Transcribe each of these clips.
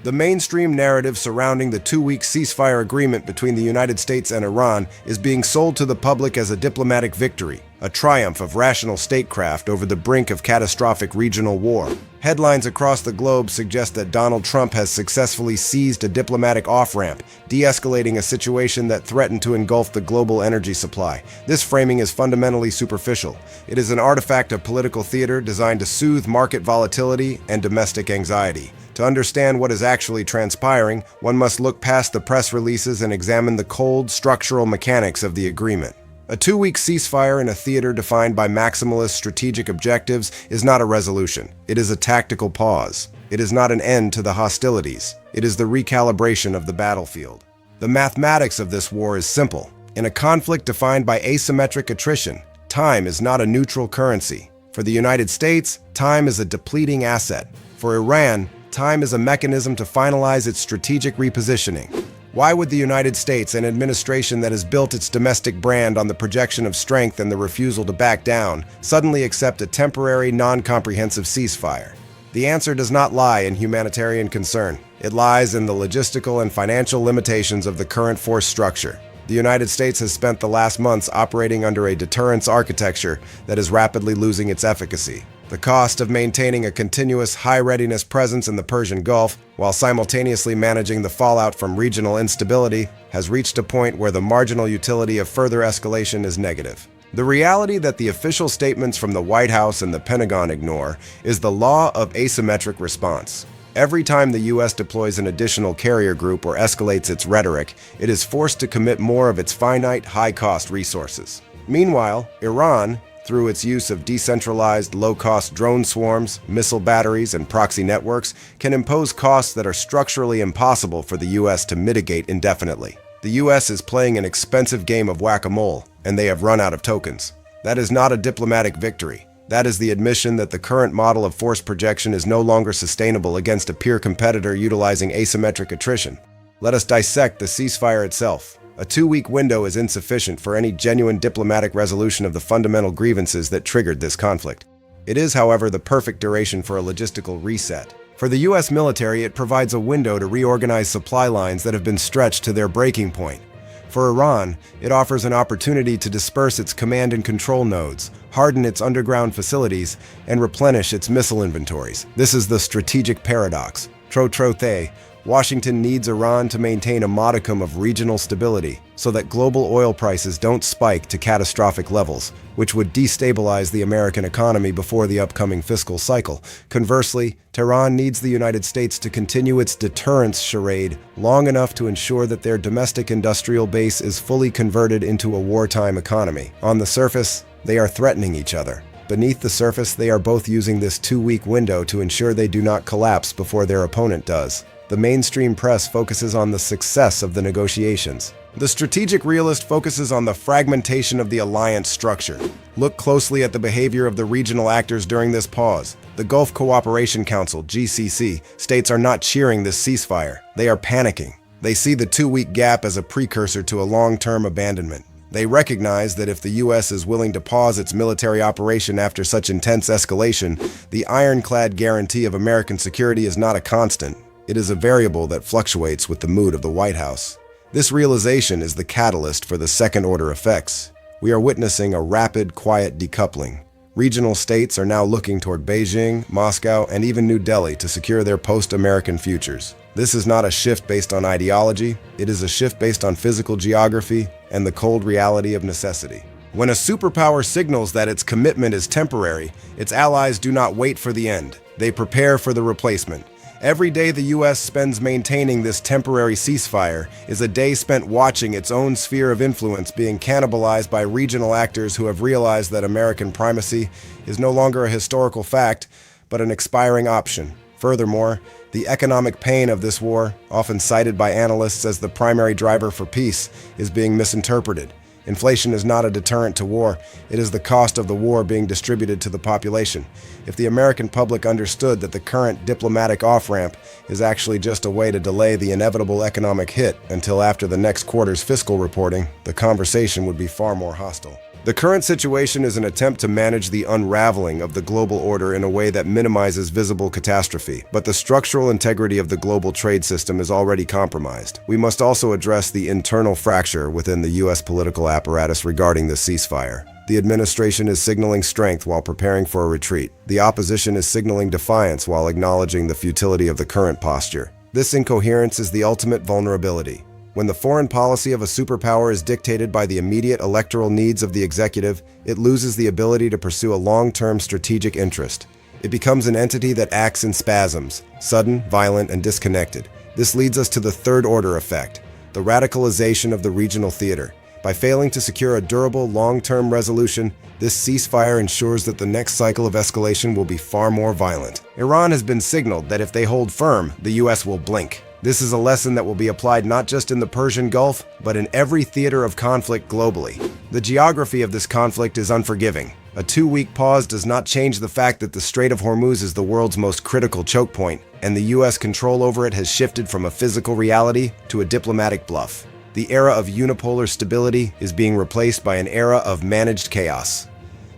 The mainstream narrative surrounding the two-week ceasefire agreement between the United States and Iran is being sold to the public as a diplomatic victory, a triumph of rational statecraft over the brink of catastrophic regional war. Headlines across the globe suggest that Donald Trump has successfully seized a diplomatic off-ramp, de-escalating a situation that threatened to engulf the global energy supply. This framing is fundamentally superficial. It is an artifact of political theater designed to soothe market volatility and domestic anxiety. To understand what is actually transpiring, one must look past the press releases and examine the cold, structural mechanics of the agreement. A two-week ceasefire in a theater defined by maximalist strategic objectives is not a resolution. It is a tactical pause. It is not an end to the hostilities. It is the recalibration of the battlefield. The mathematics of this war is simple. In a conflict defined by asymmetric attrition, time is not a neutral currency. For the United States, time is a depleting asset. For Iran, time is a mechanism to finalize its strategic repositioning. Why would the United States, an administration that has built its domestic brand on the projection of strength and the refusal to back down, suddenly accept a temporary, non-comprehensive ceasefire? The answer does not lie in humanitarian concern. It lies in the logistical and financial limitations of the current force structure. The United States has spent the last months operating under a deterrence architecture that is rapidly losing its efficacy. The cost of maintaining a continuous high-readiness presence in the Persian Gulf, while simultaneously managing the fallout from regional instability, has reached a point where the marginal utility of further escalation is negative. The reality that the official statements from the White House and the Pentagon ignore is the law of asymmetric response. Every time the U.S. deploys an additional carrier group or escalates its rhetoric, it is forced to commit more of its finite, high-cost resources. Meanwhile, Iran, through its use of decentralized, low-cost drone swarms, missile batteries, and proxy networks, can impose costs that are structurally impossible for the U.S. to mitigate indefinitely. The U.S. is playing an expensive game of whack-a-mole, and they have run out of tokens. That is not a diplomatic victory. That is the admission that the current model of force projection is no longer sustainable against a peer competitor utilizing asymmetric attrition. Let us dissect the ceasefire itself. A two-week window is insufficient for any genuine diplomatic resolution of the fundamental grievances that triggered this conflict. It is, however, the perfect duration for a logistical reset. For the U.S. military, it provides a window to reorganize supply lines that have been stretched to their breaking point. For Iran, it offers an opportunity to disperse its command and control nodes, harden its underground facilities, and replenish its missile inventories. This is the strategic paradox. Trop-trop-thay. Washington needs Iran to maintain a modicum of regional stability so that global oil prices don't spike to catastrophic levels, which would destabilize the American economy before the upcoming fiscal cycle. Conversely, Tehran needs the United States to continue its deterrence charade long enough to ensure that their domestic industrial base is fully converted into a wartime economy. On the surface, they are threatening each other. Beneath the surface, they are both using this two-week window to ensure they do not collapse before their opponent does. The mainstream press focuses on the success of the negotiations. The strategic realist focuses on the fragmentation of the alliance structure. Look closely at the behavior of the regional actors during this pause. The Gulf Cooperation Council, GCC, states are not cheering this ceasefire. They are panicking. They see the two-week gap as a precursor to a long-term abandonment. They recognize that if the U.S. is willing to pause its military operation after such intense escalation, the ironclad guarantee of American security is not a constant. It is a variable that fluctuates with the mood of the White House. This realization is the catalyst for the second-order effects. We are witnessing a rapid, quiet decoupling. Regional states are now looking toward Beijing, Moscow, and even New Delhi to secure their post-American futures. This is not a shift based on ideology. It is a shift based on physical geography and the cold reality of necessity. When a superpower signals that its commitment is temporary, its allies do not wait for the end. They prepare for the replacement. Every day the U.S. spends maintaining this temporary ceasefire is a day spent watching its own sphere of influence being cannibalized by regional actors who have realized that American primacy is no longer a historical fact, but an expiring option. Furthermore, the economic pain of this war, often cited by analysts as the primary driver for peace, is being misinterpreted. Inflation is not a deterrent to war. It is the cost of the war being distributed to the population. If the American public understood that the current diplomatic off-ramp is actually just a way to delay the inevitable economic hit until after the next quarter's fiscal reporting, the conversation would be far more hostile. The current situation is an attempt to manage the unraveling of the global order in a way that minimizes visible catastrophe, but the structural integrity of the global trade system is already compromised. We must also address the internal fracture within the U.S. political apparatus regarding the ceasefire. The administration is signaling strength while preparing for a retreat. The opposition is signaling defiance while acknowledging the futility of the current posture. This incoherence is the ultimate vulnerability. When the foreign policy of a superpower is dictated by the immediate electoral needs of the executive, it loses the ability to pursue a long-term strategic interest. It becomes an entity that acts in spasms, sudden, violent, and disconnected. This leads us to the third-order effect, the radicalization of the regional theater. By failing to secure a durable, long-term resolution, this ceasefire ensures that the next cycle of escalation will be far more violent. Iran has been signaled that if they hold firm, the U.S. will blink. This is a lesson that will be applied not just in the Persian Gulf, but in every theater of conflict globally. The geography of this conflict is unforgiving. A 2-week pause does not change the fact that the Strait of Hormuz is the world's most critical choke point, and the U.S. control over it has shifted from a physical reality to a diplomatic bluff. The era of unipolar stability is being replaced by an era of managed chaos.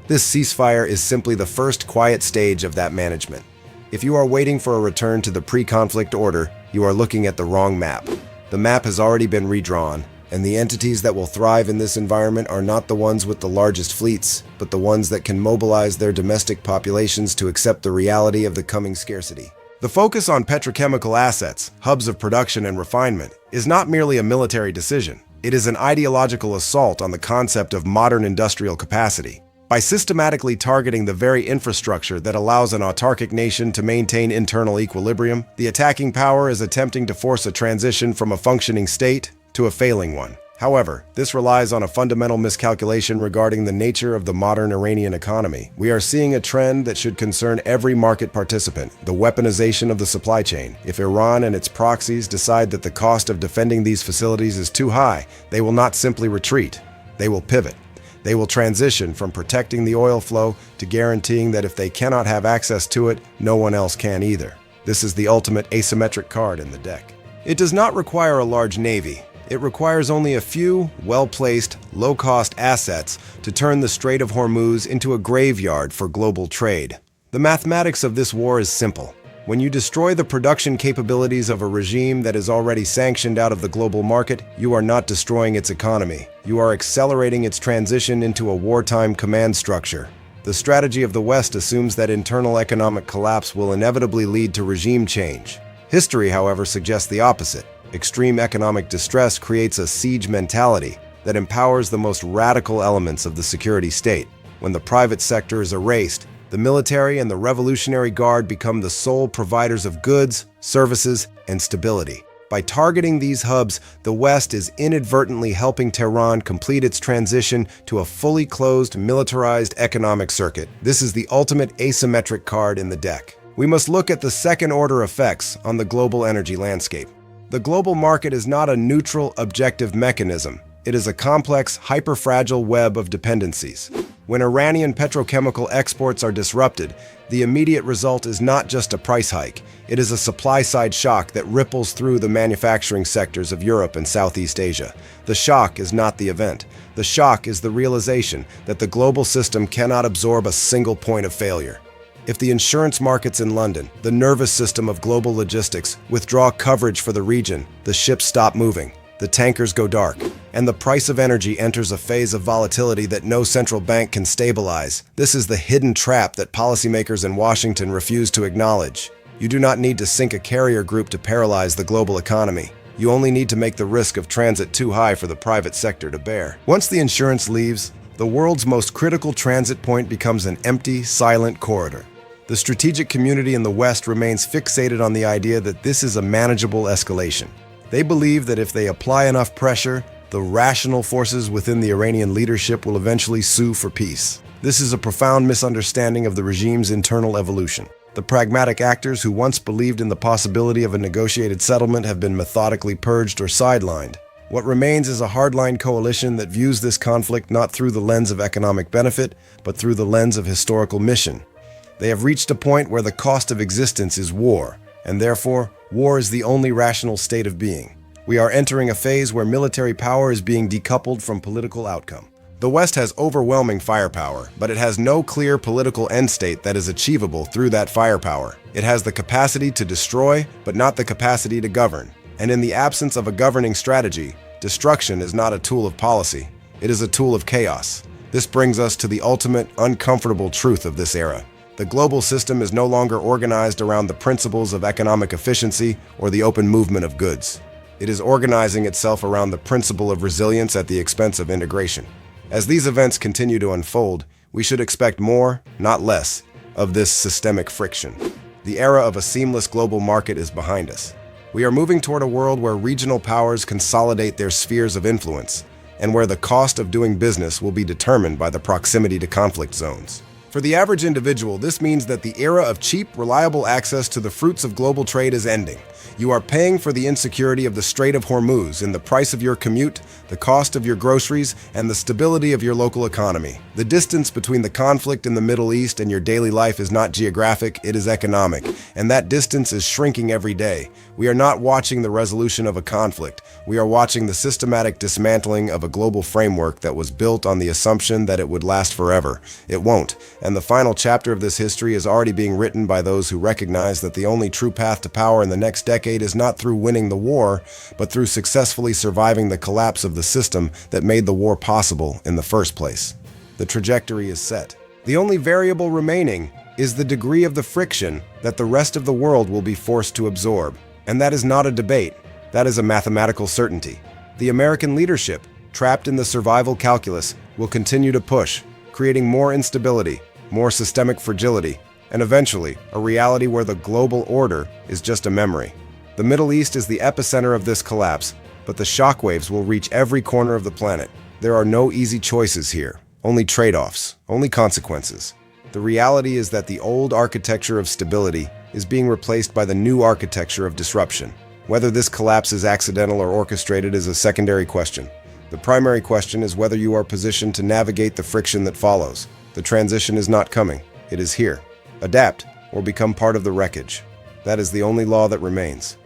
This ceasefire is simply the first quiet stage of that management. If you are waiting for a return to the pre-conflict order, you are looking at the wrong map. The map has already been redrawn, and the entities that will thrive in this environment are not the ones with the largest fleets, but the ones that can mobilize their domestic populations to accept the reality of the coming scarcity. The focus on petrochemical assets, hubs of production and refinement, is not merely a military decision. It is an ideological assault on the concept of modern industrial capacity. By systematically targeting the very infrastructure that allows an autarkic nation to maintain internal equilibrium, the attacking power is attempting to force a transition from a functioning state to a failing one. However, this relies on a fundamental miscalculation regarding the nature of the modern Iranian economy. We are seeing a trend that should concern every market participant, the weaponization of the supply chain. If Iran and its proxies decide that the cost of defending these facilities is too high, they will not simply retreat. They will pivot. They will transition from protecting the oil flow to guaranteeing that if they cannot have access to it, no one else can either. This is the ultimate asymmetric card in the deck. It does not require a large navy. It requires only a few well-placed, low-cost assets to turn the Strait of Hormuz into a graveyard for global trade. The mathematics of this war is simple. When you destroy the production capabilities of a regime that is already sanctioned out of the global market, you are not destroying its economy. You are accelerating its transition into a wartime command structure. The strategy of the West assumes that internal economic collapse will inevitably lead to regime change. History, however, suggests the opposite. Extreme economic distress creates a siege mentality that empowers the most radical elements of the security state. When the private sector is erased, the military and the Revolutionary Guard become the sole providers of goods, services, and stability. By targeting these hubs, the West is inadvertently helping Tehran complete its transition to a fully closed, militarized economic circuit. This is the ultimate asymmetric card in the deck. We must look at the second-order effects on the global energy landscape. The global market is not a neutral, objective mechanism. It is a complex, hyper-fragile web of dependencies. When Iranian petrochemical exports are disrupted, the immediate result is not just a price hike. It is a supply-side shock that ripples through the manufacturing sectors of Europe and Southeast Asia. The shock is not the event. The shock is the realization that the global system cannot absorb a single point of failure. If the insurance markets in London, the nervous system of global logistics, withdraw coverage for the region, the ships stop moving. The tankers go dark, and the price of energy enters a phase of volatility that no central bank can stabilize. This is the hidden trap that policymakers in Washington refuse to acknowledge. You do not need to sink a carrier group to paralyze the global economy. You only need to make the risk of transit too high for the private sector to bear. Once the insurance leaves, the world's most critical transit point becomes an empty, silent corridor. The strategic community in the West remains fixated on the idea that this is a manageable escalation. They believe that if they apply enough pressure, the rational forces within the Iranian leadership will eventually sue for peace. This is a profound misunderstanding of the regime's internal evolution. The pragmatic actors who once believed in the possibility of a negotiated settlement have been methodically purged or sidelined. What remains is a hardline coalition that views this conflict not through the lens of economic benefit, but through the lens of historical mission. They have reached a point where the cost of existence is war, and therefore, war is the only rational state of being. We are entering a phase where military power is being decoupled from political outcome. The West has overwhelming firepower, but it has no clear political end state that is achievable through that firepower. It has the capacity to destroy, but not the capacity to govern. And in the absence of a governing strategy, destruction is not a tool of policy. It is a tool of chaos. This brings us to the ultimate, uncomfortable truth of this era. The global system is no longer organized around the principles of economic efficiency or the open movement of goods. It is organizing itself around the principle of resilience at the expense of integration. As these events continue to unfold, we should expect more, not less, of this systemic friction. The era of a seamless global market is behind us. We are moving toward a world where regional powers consolidate their spheres of influence, and where the cost of doing business will be determined by the proximity to conflict zones. For the average individual, this means that the era of cheap, reliable access to the fruits of global trade is ending. You are paying for the insecurity of the Strait of Hormuz in the price of your commute, the cost of your groceries, and the stability of your local economy. The distance between the conflict in the Middle East and your daily life is not geographic, it is economic, and that distance is shrinking every day. We are not watching the resolution of a conflict. We are watching the systematic dismantling of a global framework that was built on the assumption that it would last forever. It won't, and the final chapter of this history is already being written by those who recognize that the only true path to power in the next decade is not through winning the war, but through successfully surviving the collapse of the system that made the war possible in the first place. The trajectory is set. The only variable remaining is the degree of the friction that the rest of the world will be forced to absorb. And that is not a debate. That is a mathematical certainty. The American leadership, trapped in the survival calculus, will continue to push, creating more instability, more systemic fragility, and eventually a reality where the global order is just a memory. The Middle East is the epicenter of this collapse, but the shockwaves will reach every corner of the planet. There are no easy choices here, only trade-offs, only consequences. The reality is that the old architecture of stability is being replaced by the new architecture of disruption. Whether this collapse is accidental or orchestrated is a secondary question. The primary question is whether you are positioned to navigate the friction that follows. The transition is not coming. It is here. Adapt, or become part of the wreckage. That is the only law that remains.